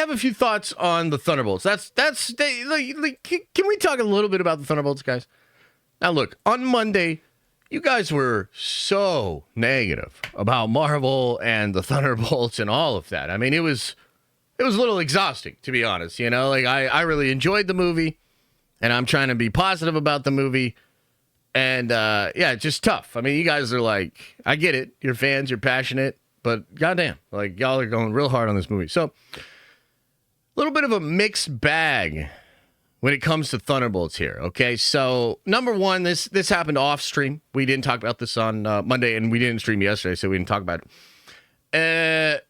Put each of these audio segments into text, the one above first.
have a few thoughts on the Thunderbolts. Can we talk a little bit about the Thunderbolts, guys? Now, look, on Monday, you guys were so negative about Marvel and the Thunderbolts and all of that. I mean, it was a little exhausting, to be honest. You know, like I really enjoyed the movie, and I'm trying to be positive about the movie. And yeah, it's just tough. I mean, you guys are like, I get it. You're fans, you're passionate, but goddamn, like y'all are going real hard on this movie. So, a little bit of a mixed bag when it comes to Thunderbolts here. Okay, so number one, this happened off stream. We didn't talk about this on Monday, and we didn't stream yesterday, so we didn't talk about it.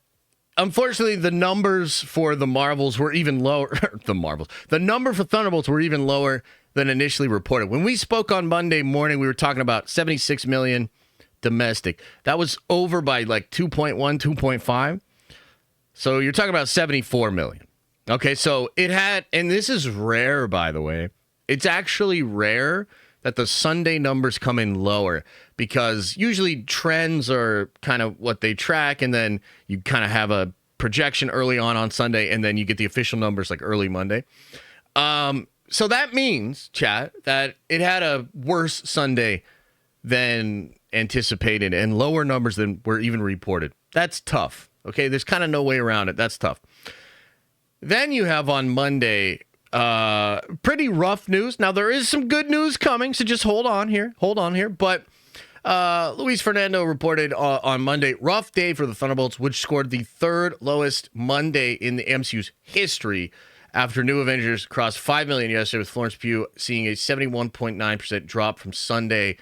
Unfortunately, the numbers for the Marvels were even lower. The number for Thunderbolts were even lower than initially reported. When we spoke on Monday morning, we were talking about 76 million domestic. That was over by like 2.1, 2.5. So you're talking about 74 million. Okay, so it had, and this is rare, by the way. It's actually rare that the Sunday numbers come in lower, because usually trends are kind of what they track, and then you kind of have a projection early on Sunday, and then you get the official numbers like early Monday. So that means, chat, that it had a worse Sunday than anticipated and lower numbers than were even reported. That's tough. Okay, there's kind of no way around it. That's tough. Then you have on Monday pretty rough news. Now, there is some good news coming, so just hold on here. But Luis Fernando reported on Monday, rough day for the Thunderbolts, which scored the third lowest Monday in the MCU's history after New Avengers crossed 5 million yesterday, with Florence Pugh seeing a 71.9% drop from Sunday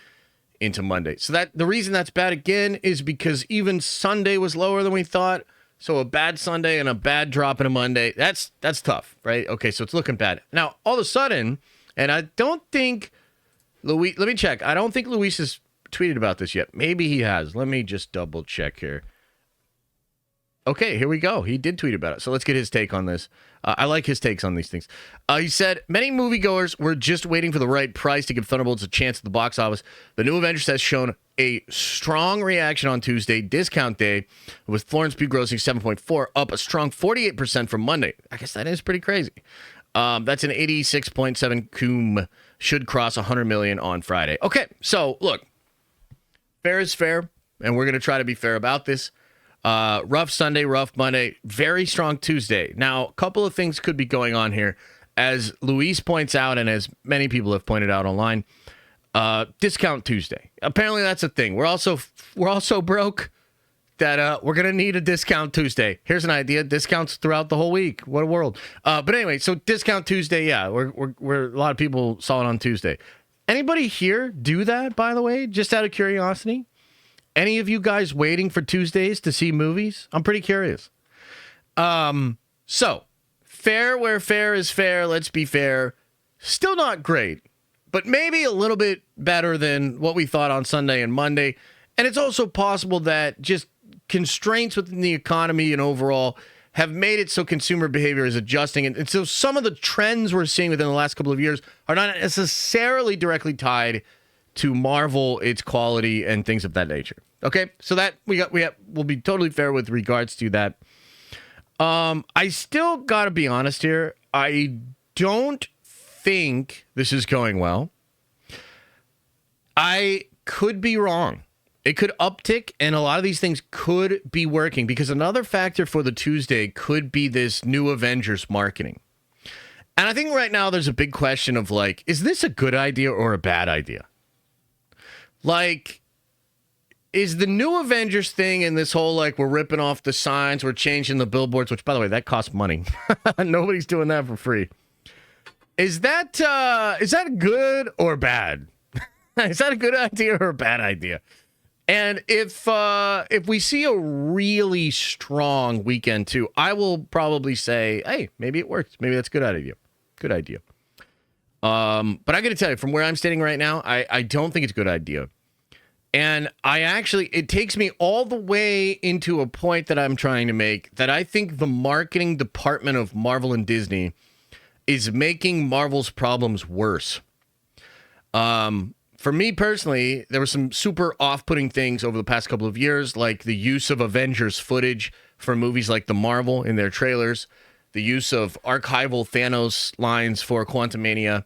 into Monday. So that the reason that's bad again is because even Sunday was lower than we thought. So a bad Sunday and a bad drop in a Monday, that's tough, right? Okay, so it's looking bad. Now, all of a sudden, and I don't think Luis, let me check. I don't think Luis has tweeted about this yet. Maybe he has. Let me just double check here. Okay, here we go. He did tweet about it. So let's get his take on this. I like his takes on these things. He said, many moviegoers were just waiting for the right price to give Thunderbolts a chance at the box office. The New Avengers has shown a strong reaction on Tuesday, discount day, with Florence Pugh grossing 7.4, up a strong 48% from Monday. I guess that is pretty crazy. That's an 86.7 cum, should cross 100 million on Friday. Okay, so look, fair is fair, and we're going to try to be fair about this. Rough Sunday, rough Monday, very strong Tuesday. Now, a couple of things could be going on here. As Luis points out, and as many people have pointed out online, discount Tuesday. Apparently that's a thing. We're also broke that we're going to need a discount Tuesday. Here's an idea. Discounts throughout the whole week. What a world. But anyway, so discount Tuesday, yeah, we're a lot of people saw it on Tuesday. Anybody here do that, by the way, just out of curiosity? Any of you guys waiting for Tuesdays to see movies? I'm pretty curious. So, fair where fair is fair. Let's be fair. Still not great, but maybe a little bit better than what we thought on Sunday and Monday. And it's also possible that just constraints within the economy and overall have made it so consumer behavior is adjusting. And so some of the trends we're seeing within the last couple of years are not necessarily directly tied to Marvel, its quality, and things of that nature. Okay, so that we'll be totally fair with regards to that. I still gotta be honest here. I don't think this is going well. I could be wrong. It could uptick, and a lot of these things could be working, because another factor for the Tuesday could be this New Avengers marketing. And I think right now there's a big question of like, is this a good idea or a bad idea? Like, is the New Avengers thing and this whole, like, we're ripping off the signs, we're changing the billboards, which, by the way, that costs money. Nobody's doing that for free. Is that good or bad? Is that a good idea or a bad idea? And if we see a really strong weekend, too, I will probably say, hey, maybe it works. Maybe that's a good idea. Good idea. But I got to tell you, from where I'm standing right now, I don't think it's a good idea. And it takes me all the way into a point that I'm trying to make, that I think the marketing department of Marvel and Disney is making Marvel's problems worse. For me personally, there were some super off-putting things over the past couple of years, like the use of Avengers footage for movies like The Marvel in their trailers. the use of archival Thanos lines for Quantumania.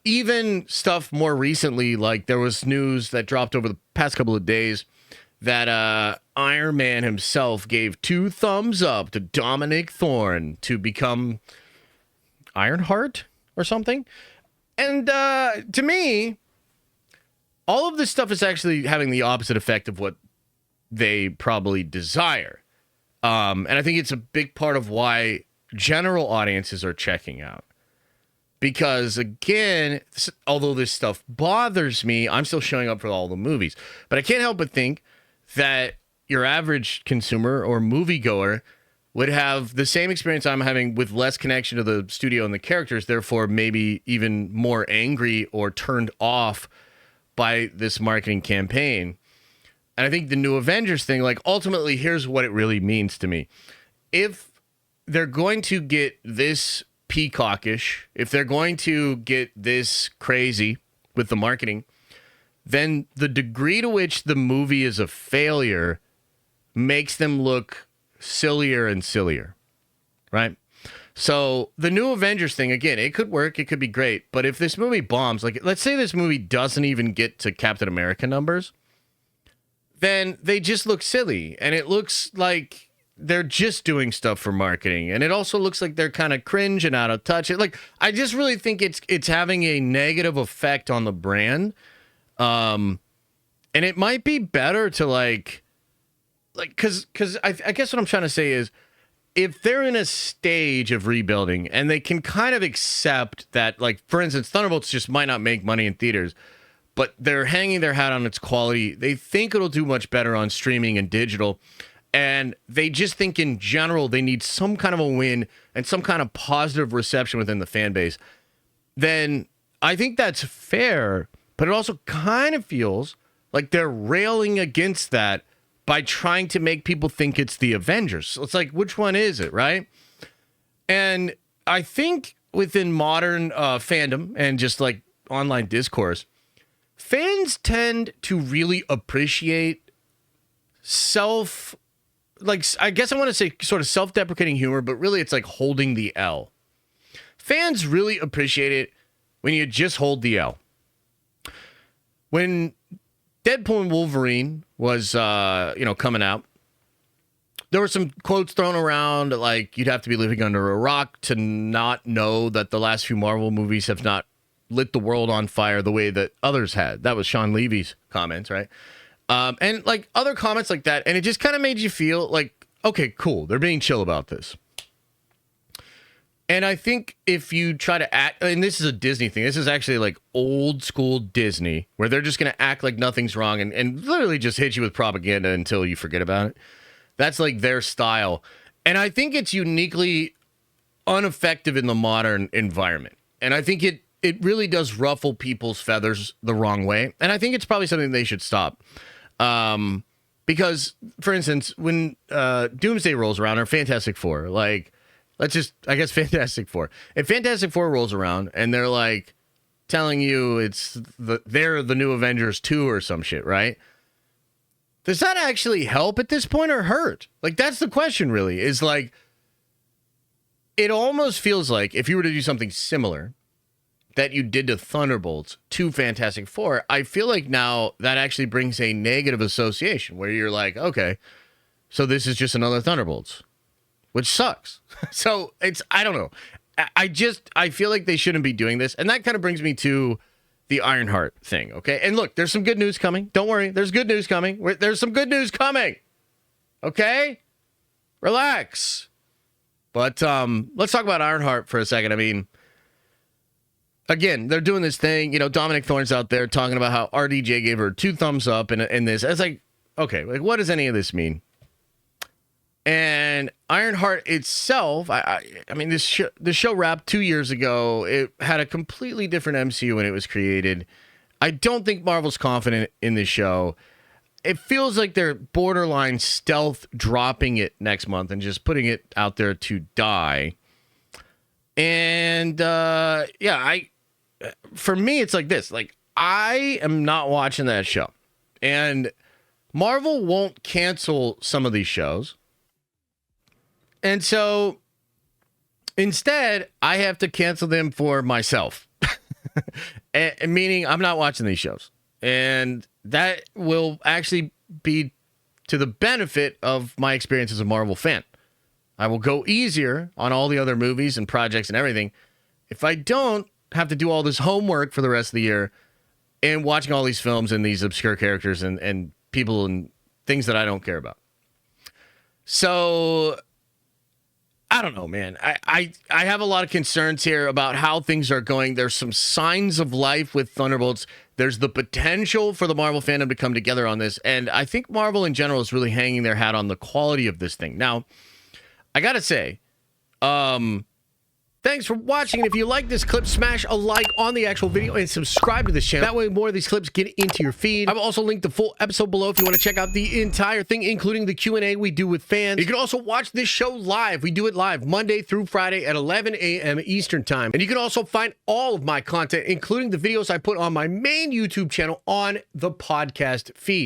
Even stuff more recently, like there was news that dropped over the past couple of days that Iron Man himself gave 2 thumbs up to Dominic Thorne to become Ironheart or something. And to me, all of this stuff is actually having the opposite effect of what they probably desire. And I think it's a big part of why general audiences are checking out. Because, again, although this stuff bothers me, I'm still showing up for all the movies. But I can't help but think that your average consumer or moviegoer would have the same experience I'm having with less connection to the studio and the characters, therefore maybe even more angry or turned off by this marketing campaign. And I think the new Avengers thing, like, ultimately, here's what it really means to me. If they're going to get this peacockish, if they're going to get this crazy with the marketing, then the degree to which the movie is a failure makes them look sillier and sillier, right? So the new Avengers thing, again, it could work, it could be great, but if this movie bombs, like let's say this movie doesn't even get to Captain America numbers, then they just look silly, and it looks like they're just doing stuff for marketing, and it also looks like they're kind of cringe and out of touch. I just really think it's having a negative effect on the brand, and it might be better to because I guess what I'm trying to say is, if they're in a stage of rebuilding and they can kind of accept that, like, for instance, Thunderbolts just might not make money in theaters, but they're hanging their hat on its quality. They think it'll do much better on streaming and digital. And they just think in general they need some kind of a win and some kind of positive reception within the fan base. Then I think that's fair, but it also kind of feels like they're railing against that by trying to make people think it's the Avengers. So it's like, which one is it, right? And I think within modern fandom and just like online discourse, fans tend to really appreciate I guess I want to say sort of self-deprecating humor, but really it's like holding the L. Fans really appreciate it when you just hold the L. When Deadpool and Wolverine was, coming out, there were some quotes thrown around, like you'd have to be living under a rock to not know that the last few Marvel movies have not lit the world on fire the way that others had. That was Sean Levy's comments, right? And like other comments like that. And it just kind of made you feel like, okay, cool. They're being chill about this. And I think if you try to act, and this is a Disney thing, this is actually like old school Disney, where they're just going to act like nothing's wrong and literally just hit you with propaganda until you forget about it. That's like their style. And I think it's uniquely ineffective in the modern environment. And I think it really does ruffle people's feathers the wrong way. And I think it's probably something they should stop. Because, for instance, when Doomsday rolls around, or Fantastic Four, Fantastic Four. If Fantastic Four rolls around and they're like telling you they're the new Avengers 2 or some shit, right? Does that actually help at this point or hurt? Like, that's the question, really, is like, it almost feels like if you were to do something similar that you did to Thunderbolts to Fantastic Four, I feel like now that actually brings a negative association where you're like, okay, so this is just another Thunderbolts, which sucks. So I don't know. I feel like they shouldn't be doing this. And that kind of brings me to the Ironheart thing, okay? And look, there's some good news coming. Don't worry. There's good news coming. There's some good news coming. Okay? Relax. But let's talk about Ironheart for a second. I mean, again, they're doing this thing. You know, Dominic Thorne's out there talking about how RDJ gave her 2 thumbs up in this. It's like, okay, like, what does any of this mean? And Ironheart itself, I mean, this show wrapped 2 years ago. It had a completely different MCU when it was created. I don't think Marvel's confident in this show. It feels like they're borderline stealth dropping it next month and just putting it out there to die. And for me, it's like this. Like, I am not watching that show. And Marvel won't cancel some of these shows. And so Instead, I have to cancel them for myself. Meaning I'm not watching these shows. And that will actually be to the benefit of my experience as a Marvel fan. I will go easier on all the other movies and projects and everything if I don't have to do all this homework for the rest of the year and watching all these films and these obscure characters and people and things that I don't care about. So I don't know, man. I have a lot of concerns here about how things are going. There's some signs of life with Thunderbolts. There's the potential for the Marvel fandom to come together on this. And I think Marvel in general is really hanging their hat on the quality of this thing. Now, I got to say, thanks for watching. And if you like this clip, smash a like on the actual video and subscribe to this channel. That way more of these clips get into your feed. I've also linked the full episode below if you want to check out the entire thing, including the Q&A we do with fans. You can also watch this show live. We do it live Monday through Friday at 11 a.m. Eastern time. And you can also find all of my content, including the videos I put on my main YouTube channel, on the podcast feed.